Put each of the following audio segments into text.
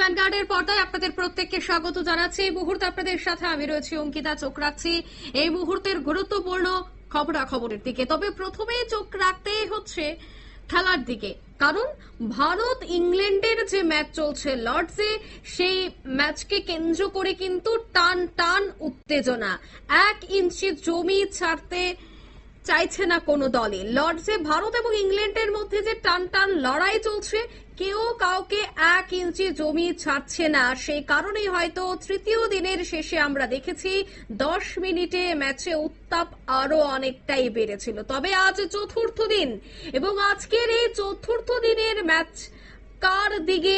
ভ্যানগার্ডের পর্দায় আপনাদের প্রত্যেককে স্বাগত জানাচ্ছি। এই মুহূর্তে আপনাদের সাথে আমি রয়েছি অঙ্কিতা। চোখ রাখছি এই মুহূর্তের গুরুত্বপূর্ণ খবরাখবরের দিকে। তবে প্রথমেই চোখ রাখতে হচ্ছে খেলার দিকে, কারণ ভারত ইংল্যান্ডের যে ম্যাচ চলছে লর্ডসে, সেই ম্যাচকে কেন্দ্র করে কিন্তু টান টান উত্তেজনা। 1 ইঞ্চি জমি ছাড়তে চাইছে না কোনো দলে। লর্ডসে ভারত এবং ইংল্যান্ডের মধ্যে যে টান টান লড়াই চলছে, কেউ কাউকে 1 ইঞ্চি জমি ছাড়ছে না। সেই কারণেই হয়তো তৃতীয় দিনের শেষে আমরা দেখেছি 10 মিনিটে ম্যাচে উত্তাপ আরো অনেকটাই বেড়েছিল। তবে আজ চতুর্থ দিন এবং আজকের এই চতুর্থ দিনের ম্যাচ কার দিকে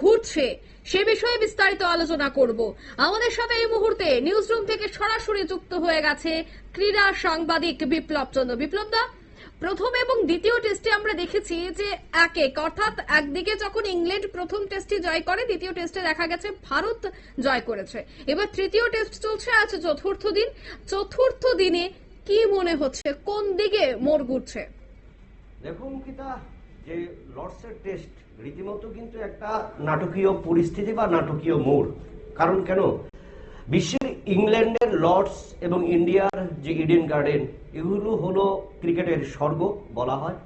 ঘুরছে সে বিষয়ে বিস্তারিত আলোচনা করব। আমাদের সাথে এই মুহূর্তে নিউজ রুম থেকে সরাসরি যুক্ত হয়ে গেছে ক্রীড়া সাংবাদিক বিপ্লব চন্দ্র। বিপ্লব দা, প্রথম এবং দ্বিতীয় টেস্টে আমরা দেখেছি যে অর্থাৎ একদিকে যখন ইংল্যান্ড প্রথম টেস্টে জয় করে, দ্বিতীয় টেস্টে দেখা গেছে ভারত জয় করেছে। এবার তৃতীয় টেস্ট চলছে, আজ চতুর্থ দিন। চতুর্থ দিনে কি মনে হচ্ছে, কোন দিকে মোড় ঘুরছে? দেখুন কিতা, যে লর্ডসের টেস্ট রীতিমতো কিন্তু একটা নাটকীয় পরিস্থিতি বা নাটকীয় মোড়। কারণ কেন, বিশ্বের ইংল্যান্ডের লর্ডস এবং ইন্ডিয়ার যে ইডেন গার্ডেন, এগুলো হলো ক্রিকেটের স্বর্গ বলা হয়।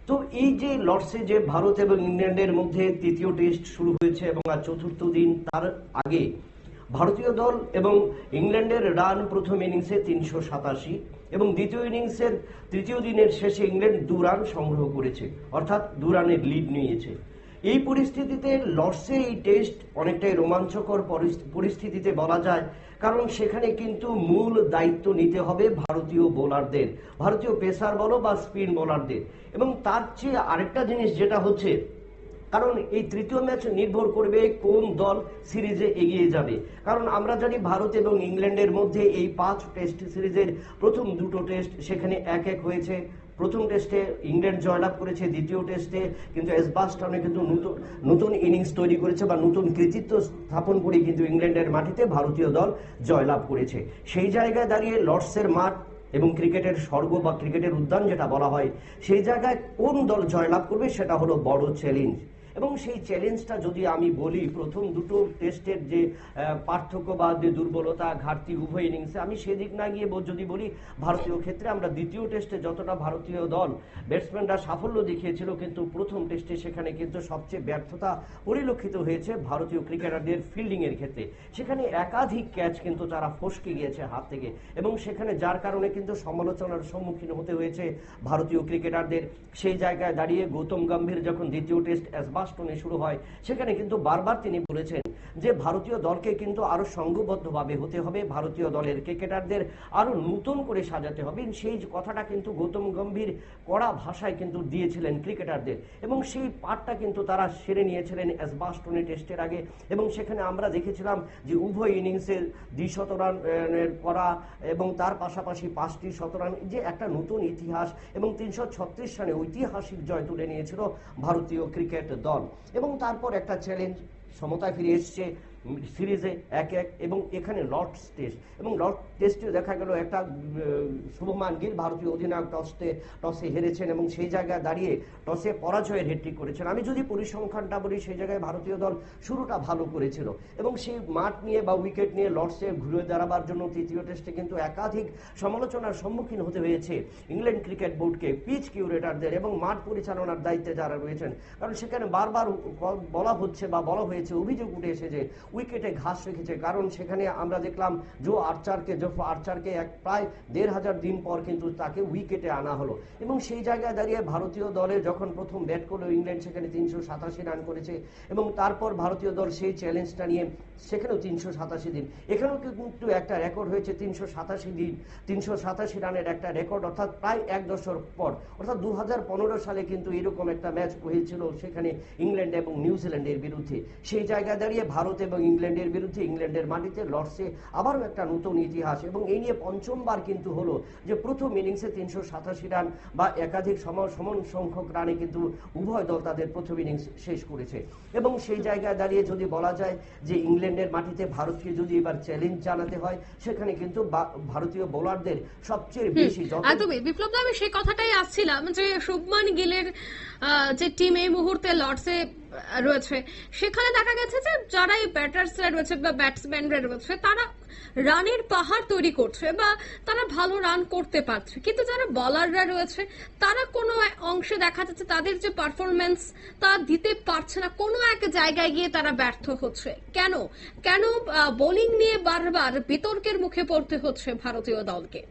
তো এই যে লর্ডসে যে ভারত এবং ইংল্যান্ডের মধ্যে তৃতীয় টেস্ট শুরু হয়েছে এবং আজ চতুর্থ দিন, তার আগে ভারতীয় দল এবং ইংল্যান্ডের রান প্রথম ইনিংসে 387 এবং দ্বিতীয় ইনিংসের তৃতীয় দিনের শেষে ইংল্যান্ড 2 রান সংগ্রহ করেছে, অর্থাৎ 2 রানের লিড নিয়েছে। এই পরিস্থিতিতে লর্ডসে এই টেস্ট অনেকটাই রোমাঞ্চকর পরিস্থিতিতে বলা যায়, কারণ সেখানে কিন্তু মূল দায়িত্ব নিতে হবে ভারতীয় বোলারদের, ভারতীয় পেসার বলো বা স্পিন বোলারদের। এবং তার চেয়ে আরেকটা জিনিস যেটা হচ্ছে, কারণ এই তৃতীয় ম্যাচ নির্ভর করবে কোন দল সিরিজে এগিয়ে যাবে। কারণ আমরা জানি ভারত এবং ইংল্যান্ডের মধ্যে এই 5 টেস্ট সিরিজের প্রথম 2টো টেস্ট সেখানে 1-1 হয়েছে। প্রথম টেস্টে ইংল্যান্ড জয়লাভ করেছে, দ্বিতীয় টেস্টে কিন্তু এজবাস্টনে কিন্তু নতুন ইনিংস তৈরি করেছে বা নতুন কৃতিত্ব স্থাপন করে কিন্তু ইংল্যান্ডের মাটিতে ভারতীয় দল জয়লাভ করেছে। সেই জায়গায় দাঁড়িয়ে লর্ডসের মাঠ এবং ক্রিকেটের স্বর্গ বা ক্রিকেটের উদ্যান যেটা বলা হয়, সেই জায়গায় কোন দল জয়লাভ করবে সেটা হলো বড় চ্যালেঞ্জ। এবং সেই চ্যালেঞ্জটা যদি আমি বলি, প্রথম 2টো টেস্টের যে পার্থক্য বা যে দুর্বলতা ঘাটতি উভয় ইনিংসে, আমি সেদিক না গিয়ে যদি বলি ভারতীয় ক্ষেত্রে আমরা দ্বিতীয় টেস্টে যতটা ভারতীয় দল ব্যাটসম্যানরা সাফল্য দেখিয়েছিল, কিন্তু প্রথম টেস্টে সেখানে কিন্তু সবচেয়ে ব্যর্থতা পরিলক্ষিত হয়েছে ভারতীয় ক্রিকেটারদের ফিল্ডিং এর ক্ষেত্রে। সেখানে একাধিক ক্যাচ কিন্তু তারা ফসকে গিয়েছে হাত থেকে, এবং সেখানে যার কারণে কিন্তু সমালোচনার সম্মুখীন হতে হয়েছে ভারতীয় ক্রিকেটারদের। সেই জায়গায় দাঁড়িয়ে গৌতম গম্ভীর যখন দ্বিতীয় টেস্ট এজবাস্টনে শুরু হয়, সেখানে কিন্তু বারবার তিনি বলেছেন যে ভারতীয় দলকে কিন্তু আরো সংঘবদ্ধভাবে হতে হবে, ভারতীয় দলের ক্রিকেটারদের আরো নতুন করে সাজাতে হবে। সেই কথাটা কিন্তু গৌতম গম্ভীর কড়া ভাষায় কিন্তু দিয়েছিলেন ক্রিকেটারদের, এবং সেই পাঠটা কিন্তু তারা সেরে নিয়েছিলেন এজবাস্টনে টেস্টের আগে। এবং সেখানে আমরা দেখেছিলাম যে উভয় ইনিংসে 200 রানের করা এবং তার পাশাপাশি 5টি শতরান, যে একটা নতুন ইতিহাস, এবং 336 রানে ঐতিহাসিক জয় তুলে নিয়েছিল ভারতীয় ক্রিকেট দল। এবং তারপর একটা চ্যালেঞ্জ, সমতায় ফিরে এসছে সিরিজে 1-1। এবং এখানে লর্ডস টেস্ট, এবং লর্ডস টেস্টে দেখা গেল একটা শুভমান গিল ভারতীয় অধিনায়ক টসে হেরেছেন এবং সেই জায়গায় দাঁড়িয়ে টসে পরাজয়ের হ্যাট্রিক করেছেন। আমি যদি পরিসংখ্যানটা বলি, সেই জায়গায় ভারতীয় দল শুরুটা ভালো করেছিল এবং সেই মাঠ নিয়ে বা উইকেট নিয়ে লর্ডসে ঘুরে দাঁড়াবার জন্য তৃতীয় টেস্টে কিন্তু একাধিক সমালোচনার সম্মুখীন হতে হয়েছে ইংল্যান্ড ক্রিকেট বোর্ডকে, পিচ কিউরেটারদের এবং মাঠ পরিচালনার দায়িত্বে যারা রয়েছেন। কারণ সেখানে বারবার বলা হচ্ছে বা বলা হয়েছে, অভিযোগ উঠে এসেছে উইকেটে ঘাস রেখেছে। কারণ সেখানে আমরা দেখলাম জো আর্চারকে প্রায় 1,500 দিন পর কিন্তু তাকে উইকেটে আনা হলো। এবং সেই জায়গায় দাঁড়িয়ে ভারতীয় দলে যখন প্রথম ব্যাট করলো ইংল্যান্ড, সেখানে 387 রান করেছে এবং তারপর ভারতীয় দল সেই চ্যালেঞ্জটা নিয়ে সেখানেও 387 দিন। এখানেও কিন্তু একটা রেকর্ড হয়েছে 387 দিন, 387 রানের একটা রেকর্ড, অর্থাৎ প্রায় 1 দশক পর, অর্থাৎ 2015 সালে কিন্তু এরকম একটা ম্যাচ হয়েছিল সেখানে ইংল্যান্ড এবং নিউজিল্যান্ডের বিরুদ্ধে। সেই জায়গায় দাঁড়িয়ে ভারত এবং ইংল্যান্ডের বিরুদ্ধে ইংল্যান্ডের মাটিতে লর্ডসে আবারও একটা নতুন ইতিহাস। এবং এই নিয়ে পঞ্চমবার কিন্তু হলো যে প্রথম ইনিংসে 387 রান বা একাধিক সমান সংখ্যক রানে কিন্তু উভয় দল তাদের প্রথম ইনিংস শেষ করেছে। এবং সেই জায়গায় দাঁড়িয়ে যদি বলা যায় যে ইংল্যান্ডের মাটিতে ভারতকে যদি এবার চ্যালেঞ্জ জানাতে হয়, সেখানে কিন্তু ভারতীয় বোলারদের সবচেয়ে বেশি বিপ্লব, আমি সেই কথাটাই আসছিলাম যে শুভমান গিলের যে টিম এই মুহূর্তে লর্ডসে রয়েছে, সেখানে দেখা গেছে যে যারা এই ব্যাটার্সরা রয়েছে বা ব্যাটসম্যানরা রয়েছে তারা রানের পাহাড় তৈরি করছে বা তারা ভালো রান করতে পারছে, কিন্তু যারা বলাররা রয়েছে তারা কোনো অংশে দেখা যাচ্ছে তাদের যে পারফরমেন্স তা দিতে পারছে না, কোনো এক জায়গায় গিয়ে তারা ব্যর্থ হচ্ছে। কেন কেন বোলিং নিয়ে বারবার বিতর্কের মুখে পড়তে হচ্ছে ভারতীয় দলকে?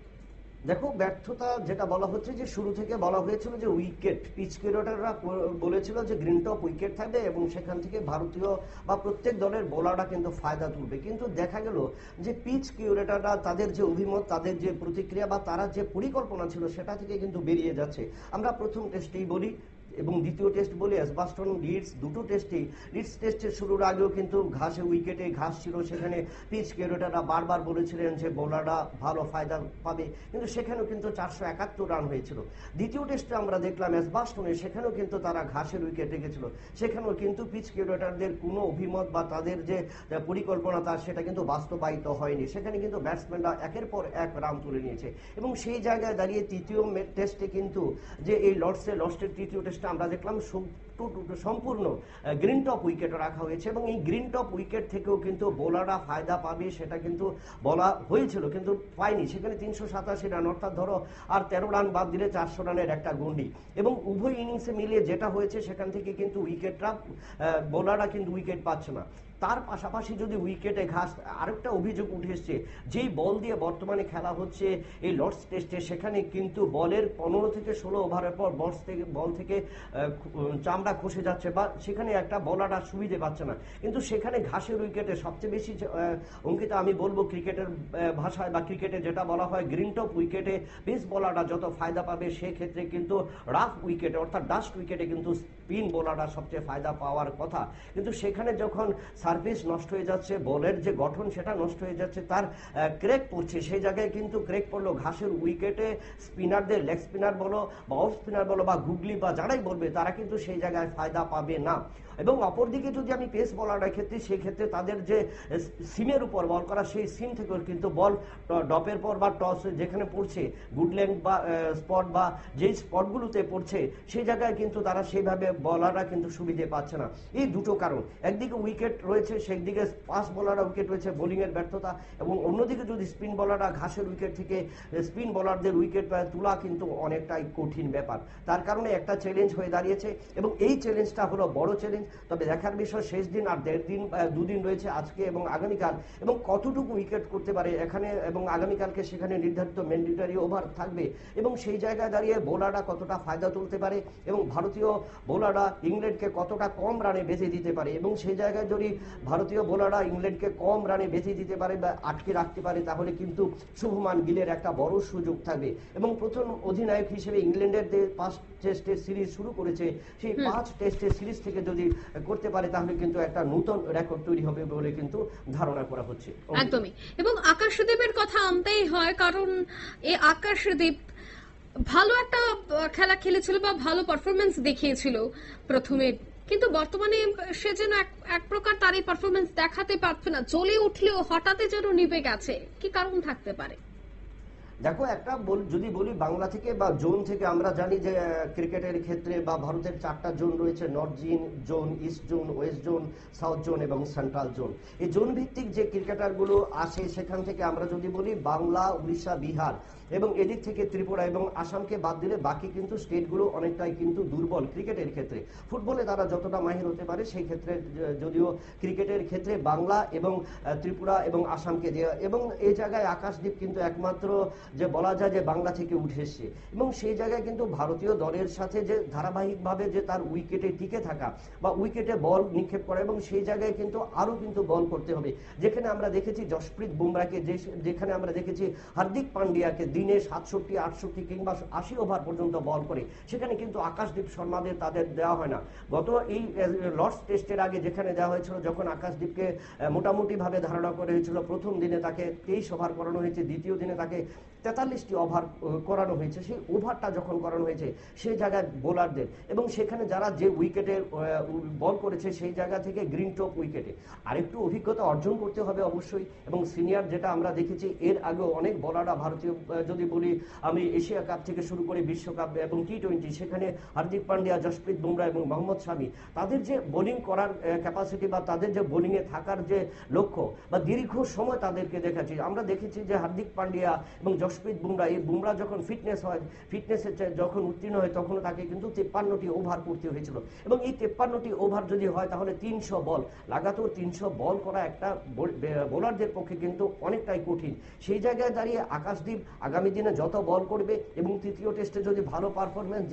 দেখো, ব্যর্থতা যেটা বলা হচ্ছে যে শুরু থেকে বলা হয়েছিল যে উইকেট, পিচ কিউরেটররা বলেছিল যে গ্রিন টপ উইকেট থাকবে এবং সেখান থেকে ভারতীয় বা প্রত্যেক দলের বোলাররা কিন্তু ফায়দা তুলবে। কিন্তু দেখা গেল যে পিচ কিউরেটররা তাদের যে অভিমত, তাদের যে প্রতিক্রিয়া বা তারা যে পরিকল্পনা ছিল সেটা থেকে কিন্তু বেরিয়ে যাচ্ছে। আমরা প্রথম টেস্টেই বলি এবং দ্বিতীয় টেস্ট বলি এজবাস্টন লিডস, দুটো টেস্টেই লিডস টেস্টের শুরুর আগেও কিন্তু ঘাসে উইকেটে ঘাস ছিল, সেখানে পিচ কিউরেটররা বারবার বলেছিলেন যে বোলাররা ভালো ফায়দা পাবে, কিন্তু সেখানেও কিন্তু 471 রান হয়েছিল। দ্বিতীয় টেস্টে আমরা দেখলাম এজবাস্টনে, সেখানেও কিন্তু তারা ঘাসের উইকেট রেখেছিল, সেখানেও কিন্তু পিচ কিউরেটরদের কোনো অভিমত বা তাদের যে পরিকল্পনা তার সেটা কিন্তু বাস্তবায়িত হয়নি, সেখানে কিন্তু ব্যাটসম্যানরা একের পর এক রান তুলে নিয়েছে। এবং সেই জায়গায় দাঁড়িয়ে তৃতীয় টেস্টে কিন্তু যে এই লর্ডসের তৃতীয় টেস্টে আমরা দেখলাম সম্পূর্ণ গ্রিন টপ উইকেট রাখা হয়েছে এবং এই গ্রিন টপ উইকেট থেকেও কিন্তু বোলাররা ফায়দা পাবে সেটা কিন্তু বলা হয়েছিল, কিন্তু পায়নি। সেখানে 387 রান, অর্থাৎ ধরো আর 13 রান বাদ দিলে 400 রানের একটা গন্ডি, এবং উভয় ইনিংসে মিলিয়ে যেটা হয়েছে সেখান থেকে কিন্তু উইকেটরা বোলাররা কিন্তু উইকেট পাচ্ছে না। তার পাশাপাশি যদি উইকেটে ঘাস, আরেকটা অভিযোগ উঠে এসছে, যেই বল দিয়ে বর্তমানে খেলা হচ্ছে এই লর্ডস টেস্টে, সেখানে কিন্তু বলের 15 থেকে 16 ওভারের পর বল থেকে চামড়া খসে যাচ্ছে বা সেখানে একটা বলাররা সুবিধে পাচ্ছে না। কিন্তু সেখানে ঘাসের উইকেটে সবচেয়ে বেশি অঙ্কিতা আমি বলবো ক্রিকেটের ভাষায় বা ক্রিকেটে যেটা বলা হয় গ্রিন টপ উইকেটে পেস বলাররা যত ফায়দা পাবে, সেক্ষেত্রে কিন্তু রাফ উইকেটে অর্থাৎ ডাস্ট উইকেটে কিন্তু স্পিন বোলাররা সবচেয়ে ফায়দা পাওয়ার কথা। কিন্তু সেখানে যখন সার্ফেস নষ্ট হয়ে যাচ্ছে, বলের যে গঠন সেটা নষ্ট হয়ে যাচ্ছে, তার ক্রেক পড়ছে, সেই জায়গায় কিন্তু ক্রেক পড়লো ঘাসের উইকেটে স্পিনারদের, লেগ স্পিনার বলো বা অফ স্পিনার বলো বা গুগলি বা যারাই বলবে, তারা কিন্তু সেই জায়গায় ফায়দা পাবে না। এবং অপরদিকে যদি আমি পেস বলারের ক্ষেত্রে, সেই ক্ষেত্রে তাদের যে সিমের উপর বল করা, সেই সিম থেকেও কিন্তু বল ডপের পর বা টস যেখানে পড়ছে, গুড লেন্থ বা স্পট বা যেই স্পটগুলোতে পড়ছে, সেই জায়গায় কিন্তু তারা সেইভাবে বলাররা কিন্তু সুবিধে পাচ্ছে না। এই দুটো কারণ, একদিকে উইকেট রয়েছে, সেই দিকে ফাস্ট বোলাররা উইকেট রয়েছে, বোলিংয়ের ব্যর্থতা, এবং অন্যদিকে যদি স্পিন বোলাররা ঘাসের উইকেট থেকে স্পিন বোলারদের উইকেট তোলা কিন্তু অনেকটাই কঠিন ব্যাপার। তার কারণে একটা চ্যালেঞ্জ হয়ে দাঁড়িয়েছে এবং এই চ্যালেঞ্জটা হলো বড় চ্যালেঞ্জ। তবে দেখার বিষয় শেষ দিন আর 1.5 দিন 2 দিন রয়েছে, আজকে এবং আগামীকাল, এবং কতটুকু উইকেট করতে পারে এখানে, এবং আগামীকালকে সেখানে নির্ধারিত ম্যান্ডেটরি ওভার থাকবে এবং সেই জায়গায় দাঁড়িয়ে বোলাররা কতটা ফায়দা তুলতে পারে এবং ভারতীয় বোলাররা ইংল্যান্ডকে কতটা কম রানে বেঁধে দিতে পারে, এবং সেই জায়গায় যদি ভারতীয় বোলাররা ইংল্যান্ডকে কম রানে বেঁধে দিতে পারে বা আটকে রাখতে পারে, তাহলে কিন্তু শুভমান গিলের একটা বড় সুযোগ থাকবে। এবং প্রথম অধিনায়ক হিসেবে ইংল্যান্ডের যে 5 টেস্টের সিরিজ শুরু করেছে, সেই 5 টেস্টের সিরিজ থেকে যদি করতে পারে, তাহলে কিন্তু একটা নতুন রেকর্ড তৈরি হবে বলে কিন্তু ধারণা করা হচ্ছে। একদমই। এবং আকাশদীপের কথা আনতেই হয়, কারণ এই আকাশদীপ ভালো একটা খেলা খেলেছিল বা ভালো পারফরমেন্স দেখিয়েছিল প্রথমে, কিন্তু বর্তমানে সে যেন এক প্রকার তার এই পারফরমেন্স দেখাতে পারছে না, জ্বলে উঠলেও হঠাৎ যেন নিভে গেছে। কি কারণ থাকতে পারে? দেখো, একটা যদি বলি বাংলা থেকে বা জোন থেকে, আমরা জানি যে ক্রিকেটের ক্ষেত্রে বা ভারতের 4টা জোন রয়েছে, north zone, east zone, West zone, south zone এবং সেন্ট্রাল জোন। এই জোন ভিত্তিক যে ক্রিকেটারগুলো আসে, সেখান থেকে আমরা যদি বলি বাংলা, উড়িষ্যা, বিহার এবং এদিক থেকে ত্রিপুরা এবং আসামকে বাদ দিলে বাকি কিন্তু স্টেটগুলো অনেকটাই কিন্তু দুর্বল ক্রিকেটের ক্ষেত্রে। ফুটবলে তারা যতটা মাহির হতে পারে, সেই ক্ষেত্রে যদিও ক্রিকেটের ক্ষেত্রে বাংলা এবং ত্রিপুরা এবং আসামকে দেওয়া, এবং এই জায়গায় আকাশদীপ কিন্তু একমাত্র যে বলা যায় যে বাংলা থেকে উঠে এসছে, এবং সেই জায়গায় কিন্তু ভারতীয় দলের সাথে যে ধারাবাহিকভাবে যে তার উইকেটে টিকে থাকা বা উইকেটে বল নিক্ষেপ করা, এবং সেই জায়গায় কিন্তু আরো কিন্তু বল করতে হবে। যেখানে আমরা দেখেছি জসপ্রীত বুমরাকে, যেখানে আমরা দেখেছি হার্দিক পান্ডিয়াকে দিনে 67, 68 কিংবা 80 ওভার পর্যন্ত বল করে, সেখানে কিন্তু আকাশদীপ শর্মাদের তাদের দেওয়া হয় না। গত এই লর্ডস টেস্টের আগে যেখানে দেওয়া হয়েছিল, যখন আকাশদীপকে মোটামুটি ভাবে ধারণা করা হয়েছিল, প্রথম দিনে তাকে 23 ওভার করানো হয়েছে, দ্বিতীয় দিনে তাকে 43টি ওভার করানো হয়েছে। সেই ওভারটা যখন করানো হয়েছে সেই জায়গায় বোলারদের এবং সেখানে যারা যে উইকেটে বল করেছে সেই জায়গা থেকে গ্রিন টপ উইকেটে আরেকটু অভিজ্ঞতা অর্জন করতে হবে অবশ্যই। এবং সিনিয়র যেটা আমরা দেখেছি এর আগেও অনেক বলাররা ভারতীয় যদি বলি আমি এশিয়া কাপ থেকে শুরু করে বিশ্বকাপ এবং টি-20 সেখানে হার্দিক পান্ডিয়া, জসপ্রীত বুমরা এবং মোহাম্মদ শামি তাদের যে বোলিং করার ক্যাপাসিটি বা তাদের যে বোলিংয়ে থাকার যে লক্ষ্য বা দীর্ঘ সময় তাদেরকে দেখেছি। আমরা দেখেছি যে হার্দিক পান্ডিয়া এবং জসপ্রীত বুমরা, এই বুমরা যখন ফিটনেসে যখন উত্তীর্ণ হয় তখন তাকে কিন্তু 53টি ওভার করতে হয়েছিল এবং এই 53টি ওভার যদি হয় তাহলে 300 বল লাগাতার 300 বল করা একটা বোলারদের পক্ষে কিন্তু অনেকটাই কঠিন। সেই জায়গায় দাঁড়িয়ে আকাশদীপ আগামী দিনে যত বল করবে এবং তৃতীয় টেস্টে যদি ভালো পারফরমেন্স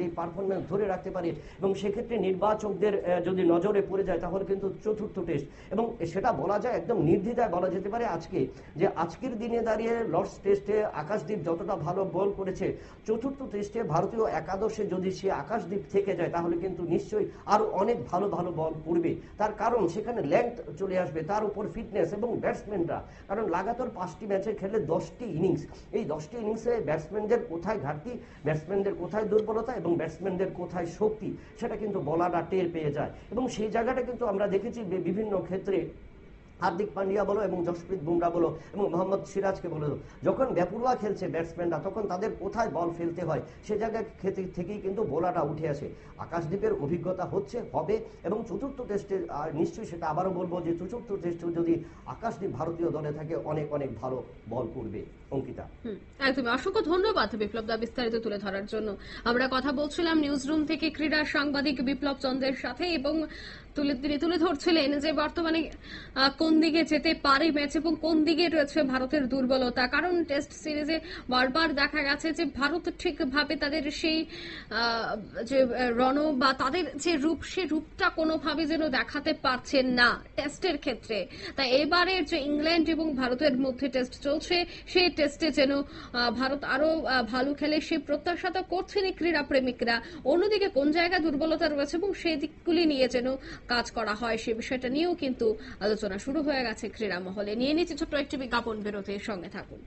ধরে রাখতে পারে এবং সেক্ষেত্রে নির্বাচকদের যদি নজরে পড়ে যায় তাহলে কিন্তু চতুর্থ টেস্ট এবং সেটা বলা যায় একদম নির্দ্বিধায় বলা যেতে পারে আজকে যে আজকের দিনে দাঁড়িয়ে লর্ডস টেস্টে আকাশদীপ যতটা ভালো বল করেছে চতুর্থ টেস্টে ভারতীয় একাদশে যদি সে আকাশদীপ থেকে যায় তাহলে কিন্তু নিশ্চয়ই আরো অনেক ভালো ভালো বল করবে। তার কারণ সেখানে লেংথ চলে আসবে, তার উপর ফিটনেস এবং ব্যাটসম্যানরা, কারণ লাগাতার 5টি ম্যাচে খেলে 10টি ইনিংস, এই 10টি ইনিংসে ব্যাটসম্যানদের কোথায় ঘাটতি, ব্যাটসম্যানদের কোথায় দুর্বলতা এবং ব্যাটসম্যানদের কোথায় শক্তি সেটা কিন্তু বলাররা টের পেয়ে যায় এবং সেই জায়গাটা কিন্তু আমরা দেখেছি বিভিন্ন ক্ষেত্রে হার্দিক পান্ডিয়া বলো এবং জসপ্রীত বুমরা বলো এবং মোহাম্মদ সিরাজকে বলো, যখন বেপরোয়া খেলছে ব্যাটসম্যানরা তখন তাদের কোথায় বল ফেলতে হয় সে জায়গায় থেকেই কিন্তু বোলাররা উঠে আসে। আকাশদীপের অভিজ্ঞতা হবে এবং চতুর্থ টেস্টে নিশ্চয়ই সেটা আবারও বলবো যে চতুর্থ টেস্টে যদি আকাশদীপ ভারতীয় দলে থাকে অনেক অনেক ভালো বল করবে। অঙ্কিতা, একদম অসংখ্য ধন্যবাদ বিপ্লব দা বিস্তারিত তুলে ধরার জন্য। আমরা কথা বলছিলাম নিউজ রুম থেকে ক্রীড়া সাংবাদিক বিপ্লব চন্দ্রের সাথে এবং তিনি তুলে ধরছিলেন যে বর্তমানে কোন দিকে যেতে পারে ম্যাচ এবং কোন দিকে রয়েছে ভারতের দুর্বলতা। কারণ টেস্ট সিরিজে বারবার দেখা গেছে যে ভারত ঠিকভাবে তাদের সেই যে রণ বা তাদের যে রূপ সে রূপটা কোনোভাবে যেন দেখাতে পারছেন না টেস্টের ক্ষেত্রে। তাই এবারের যে ইংল্যান্ড এবং ভারতের মধ্যে টেস্ট চলছে সেই টেস্টে যেন ভারত আরো ভালো খেলে সেই প্রত্যাশা তো করছেনই ক্রীড়া প্রেমিকরা। অন্যদিকে কোন জায়গায় দুর্বলতা রয়েছে এবং সেই দিকগুলি নিয়ে যেন কাজ করা হয় সে বিষয়টা নিয়েও কিন্তু আলোচনা শুরু হয়ে গেছে ক্রীড়া মহলে। নিয়ে নিচ্ছে ছোট্ট একটি বিজ্ঞাপন, বিরতির সঙ্গে থাকুন।